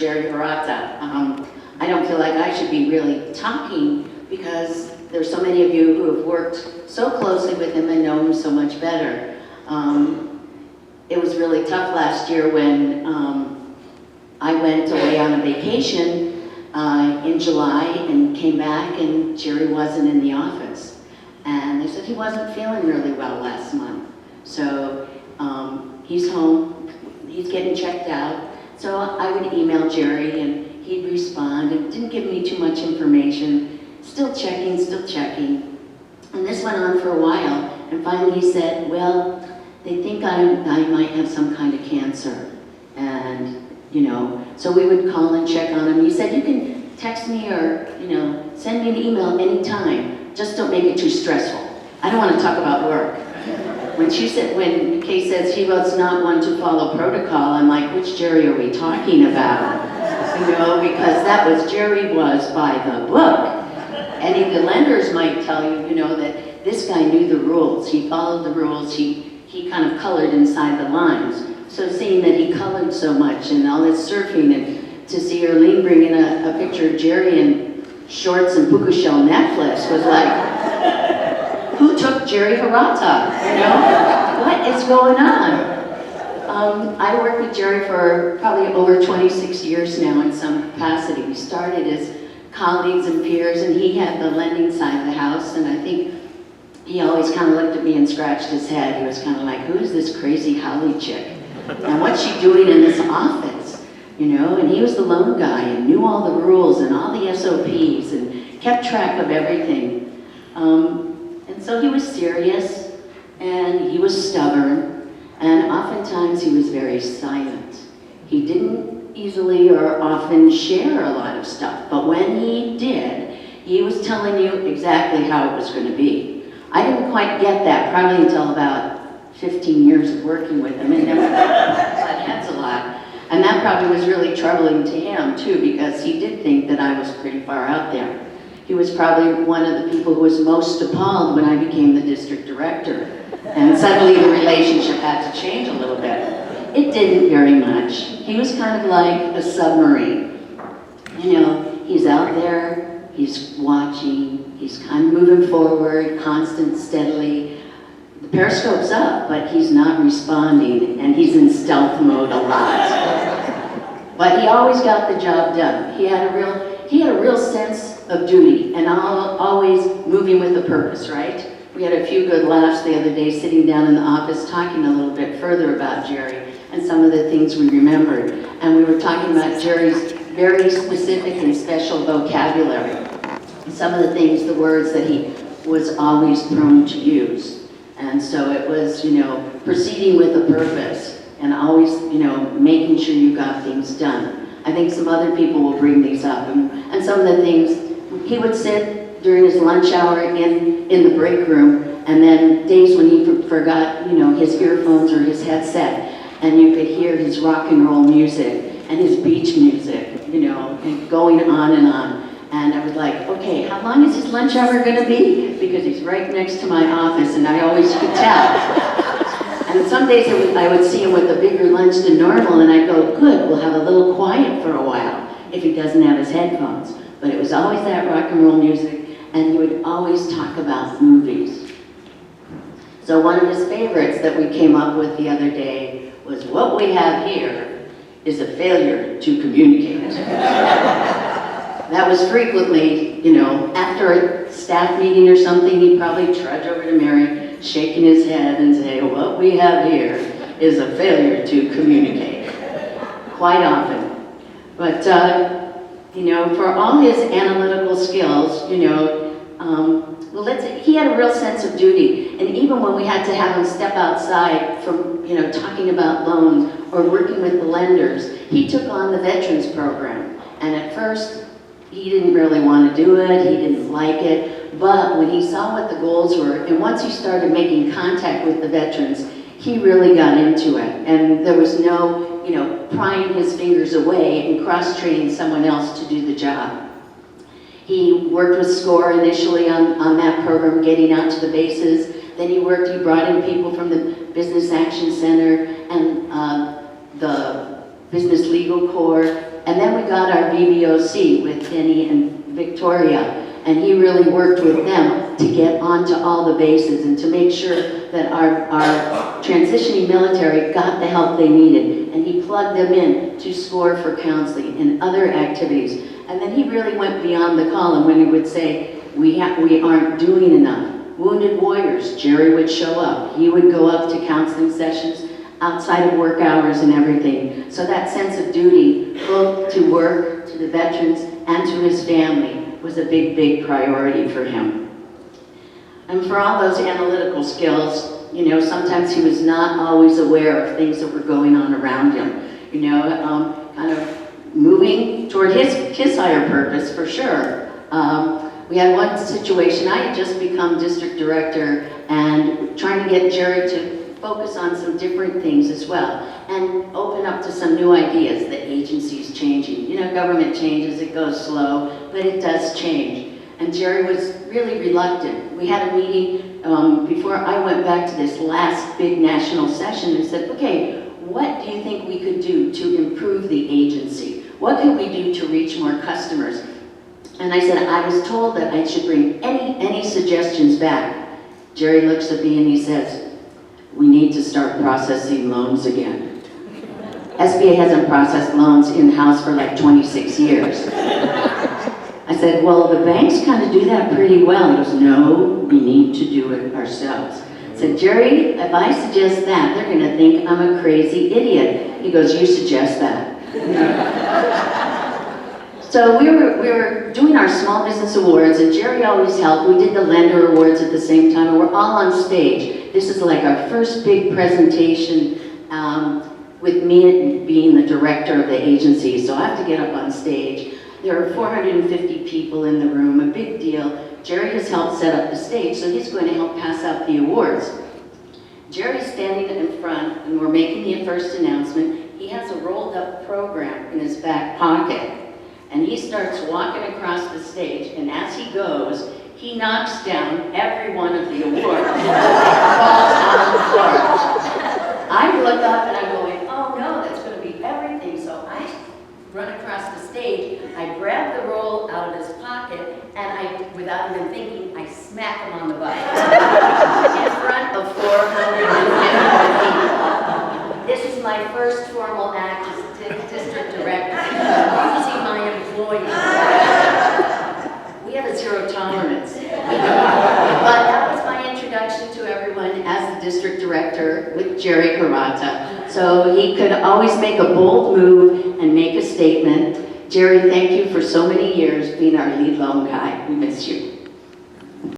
Jerry Hirata. I don't feel like I should be really talking because there's so many of you who have worked so closely with him and know him so much better. It was really tough last year when I went away on a vacation in July and came back and Jerry wasn't in the office. And they said he wasn't feeling really well last month. So he's home, he's getting checked out. So I would email Jerry and he'd respond. It didn't give me too much information. Still checking. And this went on for a while. And finally he said, well, they think I might have some kind of cancer. And, so we would call and check on him. He said, you can text me or, send me an email anytime. Just don't make it too stressful. I don't want to talk about work. When Kay says she was not one to follow protocol, I'm like, which Jerry are we talking about? Because Jerry was by the book. Any of the lenders might tell you, that this guy knew the rules. He followed the rules. He kind of colored inside the lines. So seeing that he colored so much and all this surfing, and to see Erlene bring in a picture of Jerry in shorts and puka shell necklace was like, who took Jerry Hirata? What is going on? I worked with Jerry for probably over 26 years now in some capacity. We started as colleagues and peers, and he had the lending side of the house, and I think he always kind of looked at me and scratched his head. He was kind of like, who is this crazy Holly chick? And what's she doing in this office? And he was the loan guy and knew all the rules and all the SOPs and kept track of everything. And so he was serious, and he was stubborn, and oftentimes he was very silent. He didn't easily or often share a lot of stuff, but when he did, he was telling you exactly how it was going to be. I didn't quite get that probably until about 15 years of working with him, and never butted heads a lot. And that probably was really troubling to him too, because he did think that I was pretty far out there. He was probably one of the people who was most appalled when I became the district director. And suddenly the relationship had to change a little bit. It didn't very much. He was kind of like a submarine. He's out there, he's watching, he's kind of moving forward, constant, steadily. The periscope's up, but he's not responding, and he's in stealth mode a lot. But he always got the job done. He had a real sense of duty, and always moving with a purpose, right? We had a few good laughs the other day sitting down in the office talking a little bit further about Jerry and some of the things we remembered. And we were talking about Jerry's very specific and special vocabulary. Some of the things, the words that he was always prone to use. And so it was, proceeding with a purpose and always, making sure you got things done. I think some other people will bring these up. And some of the things, he would sit during his lunch hour in the break room, and then days when he forgot, his earphones or his headset, and you could hear his rock and roll music and his beach music, and going on and on. And I was like, okay, how long is his lunch hour gonna be? Because he's right next to my office, and I always could tell. And some days I would see him with a bigger lunch than normal, and I'd go, good, we'll have a little quiet for a while if he doesn't have his headphones. But it was always that rock and roll music, and he would always talk about movies. So one of his favorites that we came up with the other day was, what we have here is a failure to communicate. That was frequently, after a staff meeting or something, he'd probably trudge over to Mary, shaking his head and say, what we have here is a failure to communicate. Quite often. But, for all his analytical skills, he had a real sense of duty. And even when we had to have him step outside from, talking about loans or working with the lenders, he took on the veterans program. And at first, he didn't really want to do it, he didn't like it, but when he saw what the goals were, and once he started making contact with the veterans, he really got into it. And there was no, prying his fingers away and cross-training someone else to do the job. He worked with SCORE initially on that program, getting out to the bases. Then he brought in people from the Business Action Center and the Business Legal Corps, and then we got our BBOC with Denny and Victoria, and he really worked with them to get onto all the bases and to make sure that our transitioning military got the help they needed, and he plugged them in to SCORE for counseling and other activities. And then he really went beyond the column when he would say, we aren't doing enough. Wounded warriors, Jerry would show up. He would go up to counseling sessions outside of work hours and everything. So that sense of duty, both to work, to the veterans, and to his family, was a big, big priority for him. And for all those analytical skills, you know, sometimes he was not always aware of things that were going on around him. You know, kind of moving toward his higher purpose, for sure. We had one situation, I had just become district director and trying to get Jerry to focus on some different things as well and open up to some new ideas. The agency's changing. You know, government changes, it goes slow, but it does change. And Jerry was really reluctant. We had a meeting before I went back to this last big national session and said, okay, what do you think we could do to improve the agency? What can we do to reach more customers? And I said, I was told that I should bring any suggestions back. Jerry looks at me and he says, we need to start processing loans again. SBA hasn't processed loans in-house for like 26 years. I said, well, the banks kind of do that pretty well. He goes, no, we need to do it ourselves. I said, Jerry, if I suggest that, they're gonna think I'm a crazy idiot. He goes, you suggest that. So we were doing our small business awards, and Jerry always helped. We did the lender awards at the same time, and we're all on stage. This is like our first big presentation with me being the director of the agency, so I have to get up on stage. There are 450 people in the room, a big deal. Jerry has helped set up the stage, so he's going to help pass out the awards. Jerry's standing in front, and we're making the first announcement. He has a rolled up program in his back pocket. And he starts walking across the stage, and as he goes, he knocks down every one of the awards. Falls on the floor. I look up and I'm going, oh no, that's going to be everything. So I run across the stage, I grab the roll out of his pocket, and without even thinking, I smack him on the butt. In front of 450 people. This is my first formal act as district director. Using my employees. We have a zero tolerance. But that was my introduction to everyone as the district director with Jerry Hirata. So he could always make a bold move and make a statement. Jerry, thank you for so many years being our lead loan guy. We miss you.